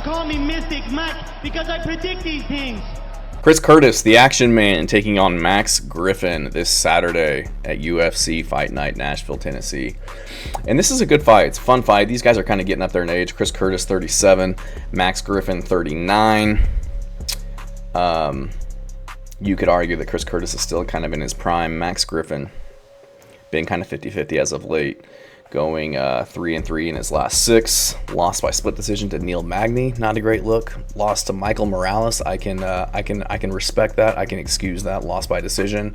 call me Mystic Mac because I predict these things. Chris Curtis, the Action Man, taking on Max Griffin this Saturday at UFC Fight Night Nashville, Tennessee. And this is a good fight. It's a fun fight. These guys are kind of getting up there in age. Chris Curtis, 37. Max Griffin, 39. You could argue that Chris Curtis is still kind of in his prime. Max Griffin been kind of 50-50 as of late. Going 3-3 in his last 6. Lost by split decision to Neil Magny. Not a great look. Lost to Michael Morales. I can respect that. I can excuse that. Lost by decision.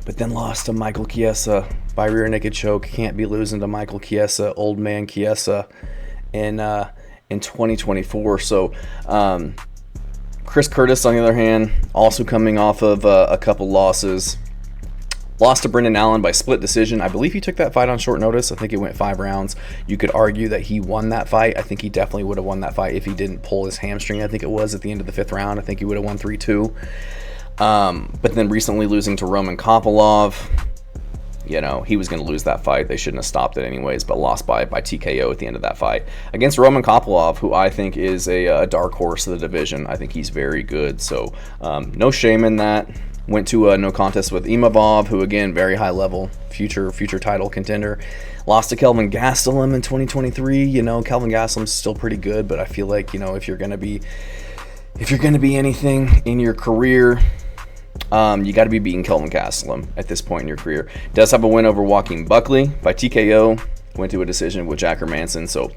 But then lost to Michael Chiesa by rear naked choke. Can't be losing to Michael Chiesa, old man Chiesa, in 2024. So Chris Curtis, on the other hand, also coming off of a couple losses. Lost to Brendan Allen by split decision. I believe he took that fight on short notice. I think it went 5 rounds. You could argue that he won that fight. I think he definitely would have won that fight if he didn't pull his hamstring, I think it was, at the end of the 5th round. I think he would have won 3-2. But then recently losing to Roman Kopylov. You know, he was going to lose that fight. They shouldn't have stopped it anyways, but lost by TKO at the end of that fight. Against Roman Kopylov, who I think is a dark horse of the division. I think he's very good. So no shame in that. Went to a no contest with Imavov, who again, very high level, future title contender. Lost to Kelvin Gastelum in 2023. You know, Kelvin Gastelum's still pretty good, but I feel like, you know, if you're gonna be anything in your career, you got to be beating Kelvin Gastelum at this point in your career. Does have a win over Joaquin Buckley by TKO. Went to a decision with Jack Hermanson. So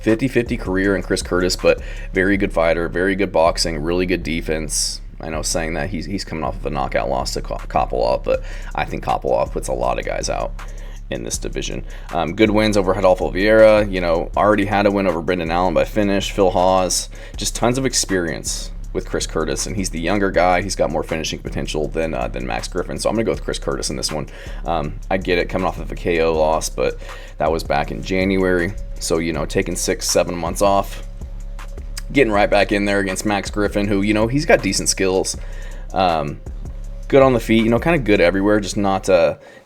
50-50 career in Chris Curtis, but very good fighter, very good boxing, really good defense. I know saying that he's coming off of a knockout loss to Kopylov, but I think Kopylov puts a lot of guys out in this division. Good wins over Rodolfo Vieira. You know, already had a win over Brendan Allen by finish. Phil Hawes. Just tons of experience with Chris Curtis, and he's the younger guy. He's got more finishing potential than Max Griffin, so I'm going to go with Chris Curtis in this one. I get it, coming off of a KO loss, but that was back in January. So, you know, taking 6-7 months off. Getting right back in there against Max Griffin, who, you know, he's got decent skills. Good on the feet, you know, kind of good everywhere, just not,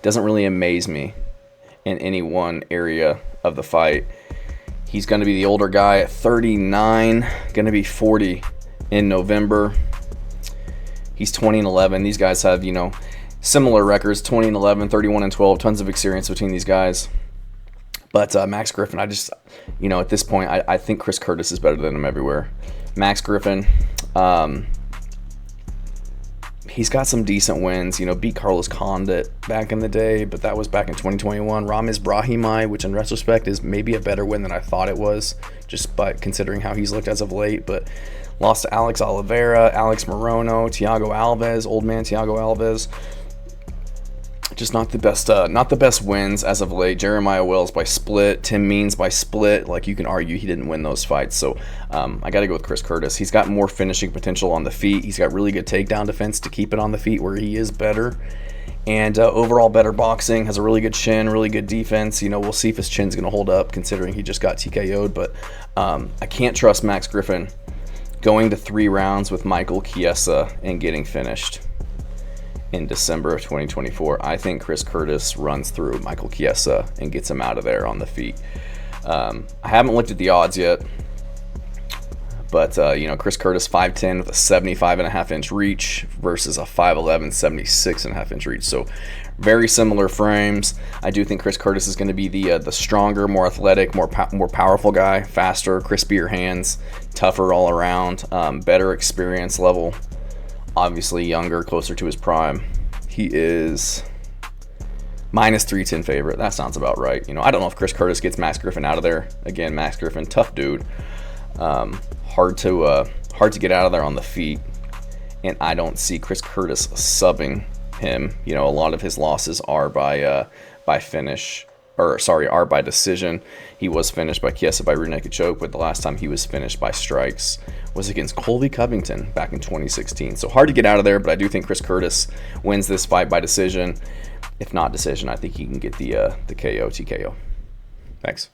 doesn't really amaze me in any one area of the fight. He's going to be the older guy at 39, going to be 40 in November. He's 20-11. These guys have, you know, similar records, 20-11, 31-12, tons of experience between these guys. But Max Griffin, I just, you know, at this point, I think Chris Curtis is better than him everywhere. Max Griffin, he's got some decent wins. You know, beat Carlos Condit back in the day, but that was back in 2021. Ramiz Brahimaj, which in retrospect is maybe a better win than I thought it was, just by considering how he's looked as of late. But lost to Alex Oliveira, Alex Morono, Thiago Alves, old man Thiago Alves. Just not the best wins as of late. Jeremiah Wells by split, Tim Means by split. Like, you can argue he didn't win those fights. So I got to go with Chris Curtis. He's got more finishing potential on the feet. He's got really good takedown defense to keep it on the feet, where he is better. And overall better boxing. Has a really good chin, really good defense. You know, we'll see if his chin's going to hold up, considering he just got TKO'd. But I can't trust Max Griffin going to 3 rounds with Michael Chiesa and getting finished in December of 2024. I think Chris Curtis runs through Michael Chiesa and gets him out of there on the feet. I haven't looked at the odds yet, but you know, Chris Curtis 5'10" with a 75.5-inch reach versus a 5'11", 76.5-inch reach. So very similar frames. I do think Chris Curtis is going to be the stronger, more athletic, more powerful guy, faster, crispier hands, tougher all around, better experience level. Obviously younger, closer to his prime. He is -310 favorite. That sounds about right. You know, I don't know if Chris Curtis gets Max Griffin out of there. Again, Max Griffin, tough dude. Hard to get out of there on the feet. And I don't see Chris Curtis subbing him. You know, a lot of his losses are by finish. Are by decision. He was finished by Chiesa by rear naked choke, but the last time he was finished by strikes was against Colby Covington back in 2016. So hard to get out of there, but I do think Chris Curtis wins this fight by decision. If not decision, I think he can get the KO, TKO. Thanks.